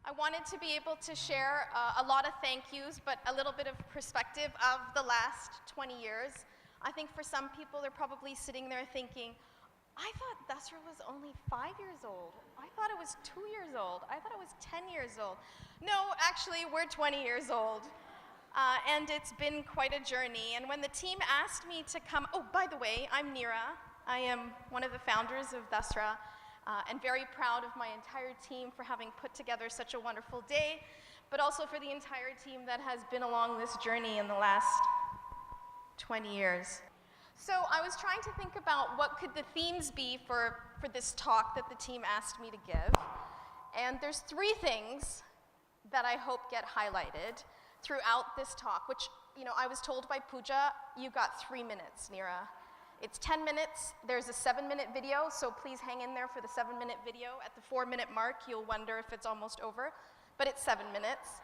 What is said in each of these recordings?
I wanted to be able to share a lot of thank yous, but a little bit of perspective of the last 20 years. I think for some people, they're probably sitting there thinking, I thought Dasra was only 5 years old. I thought it was 2 years old. I thought it was 10 years old. No, actually, we're 20 years old. And it's been quite a journey. And when the team asked me to come, oh, by the way, I'm Neera. I am one of the founders of Dasra, and very proud of my entire team for having put together such a wonderful day, but also for the entire team that has been along this journey in the last 20 years. So I was trying to think about what could the themes be for this talk that the team asked me to give. And there's 3 things that I hope get highlighted throughout this talk, which, you know, I was told by Pooja, you got 3 minutes, Neera. It's 10 minutes, there's a 7-minute video, so please hang in there for the 7-minute video. At the 4-minute mark, you'll wonder if it's almost over, but it's 7 minutes.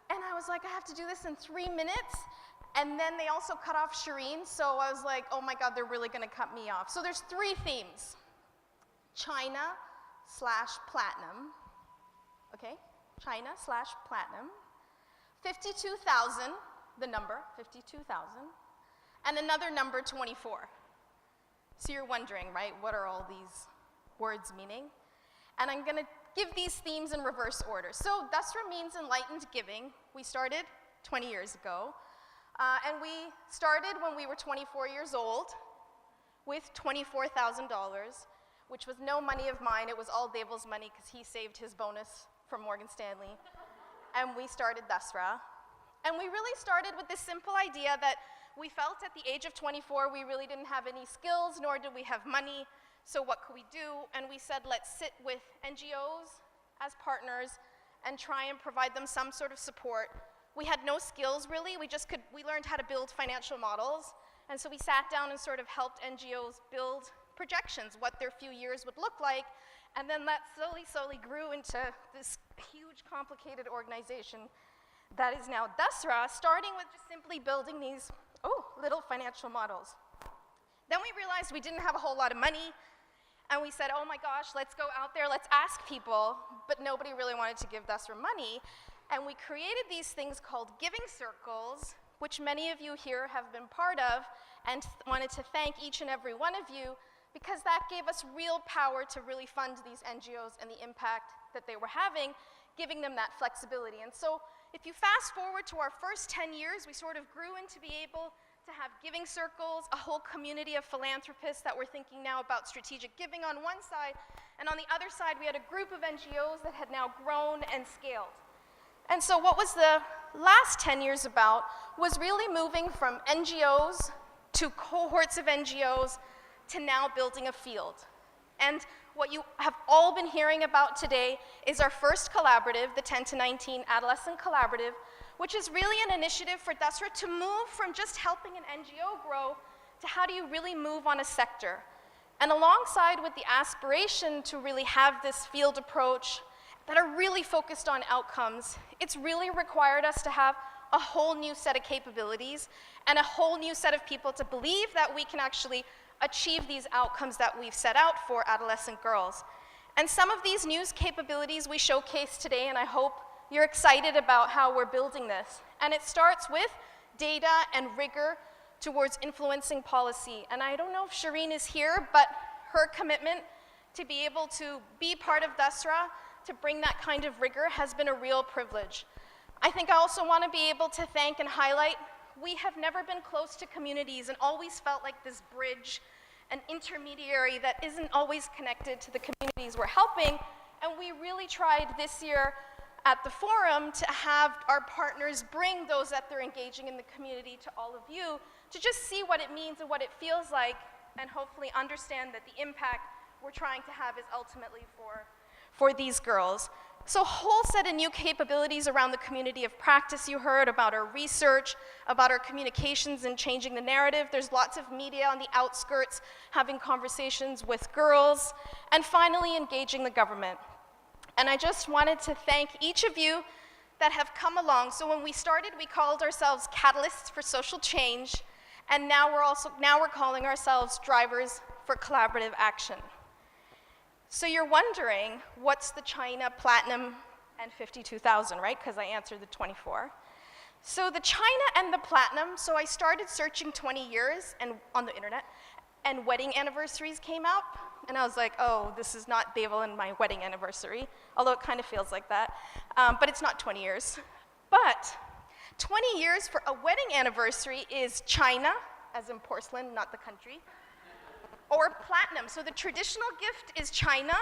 And I was like, I have to do this in 3 minutes? And then they also cut off Shireen, so I was like, oh my God, they're really gonna cut me off. So there's 3 themes. China/platinum, okay? China/platinum. 52,000, the number, 52,000. And another number, 24. So you're wondering, right, what are all these words meaning? And I'm gonna give these themes in reverse order. So Dasra means enlightened giving. We started 20 years ago. And we started when we were 24 years old with $24,000, which was no money of mine. It was all Devil's money because he saved his bonus from Morgan Stanley. And we started Dasra. And we really started with this simple idea that we felt at the age of 24 we really didn't have any skills, nor did we have money, so what could we do? And we said, let's sit with NGOs as partners and try and provide them some sort of support. We had no skills really, we learned how to build financial models, and so we sat down and sort of helped NGOs build projections, what their few years would look like, and then that slowly grew into this huge, complicated organization that is now Dasra, starting with just simply building these little financial models. Then we realized we didn't have a whole lot of money, and we said, oh my gosh, let's go out there, let's ask people, but nobody really wanted to give Dasra money, and we created these things called giving circles, which many of you here have been part of, and wanted to thank each and every one of you, because that gave us real power to really fund these NGOs and the impact that they were having, giving them that flexibility. And so if you fast forward to our first 10 years, we sort of grew into be able to have giving circles, a whole community of philanthropists that were thinking now about strategic giving on one side, and on the other side we had a group of NGOs that had now grown and scaled. And so what was the last 10 years about was really moving from NGOs to cohorts of NGOs to now building a field. And what you have all been hearing about today is our first collaborative, the 10 to 19 Adolescent Collaborative, which is really an initiative for Dasra to move from just helping an NGO grow to how do you really move on a sector. And alongside with the aspiration to really have this field approach that are really focused on outcomes, it's really required us to have a whole new set of capabilities and a whole new set of people to believe that we can actually achieve these outcomes that we've set out for adolescent girls. And some of these new capabilities we showcase today, and I hope you're excited about how we're building this. And it starts with data and rigor towards influencing policy. And I don't know if Shireen is here, but her commitment to be able to be part of Dasra, to bring that kind of rigor, has been a real privilege. I think I also want to be able to thank and highlight, we have never been close to communities and always felt like this bridge, an intermediary that isn't always connected to the communities we're helping. And we really tried this year at the forum to have our partners bring those that they're engaging in the community to all of you to just see what it means and what it feels like, and hopefully understand that the impact we're trying to have is ultimately for these girls. So a whole set of new capabilities around the community of practice you heard, about our research, about our communications and changing the narrative. There's lots of media on the outskirts having conversations with girls, and finally engaging the government. And I just wanted to thank each of you that have come along. So when we started, we called ourselves Catalysts for Social Change, and now we're calling ourselves Drivers for Collaborative Action. So you're wondering, what's the China Platinum and 52,000, right? Because I answered the 24. So the China and the platinum, so I started searching 20 years and on the internet, and wedding anniversaries came out, and I was like, oh, this is not Deval and my wedding anniversary, although it kind of feels like that, but it's not 20 years. But 20 years for a wedding anniversary is China, as in porcelain, not the country, or platinum. So the traditional gift is China,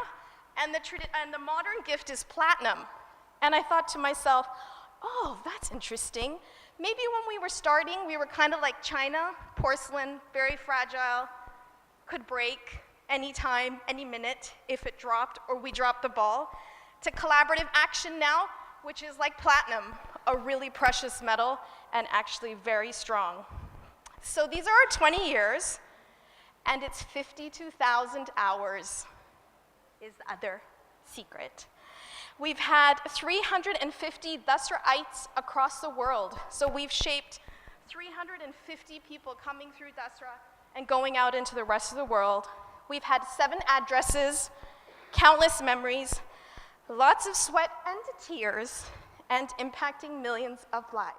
and the modern gift is platinum. And I thought to myself, oh, that's interesting. Maybe when we were starting, we were kind of like China, porcelain, very fragile, could break anytime, any minute if it dropped or we dropped the ball, to collaborative action now, which is like platinum, a really precious metal and actually very strong. So these are our 20 years, and it's 52,000 hours is the other secret. We've had 350 Dasraites across the world. So we've shaped 350 people coming through Dasra and going out into the rest of the world. We've had 7 addresses, countless memories, lots of sweat and tears, and impacting millions of lives.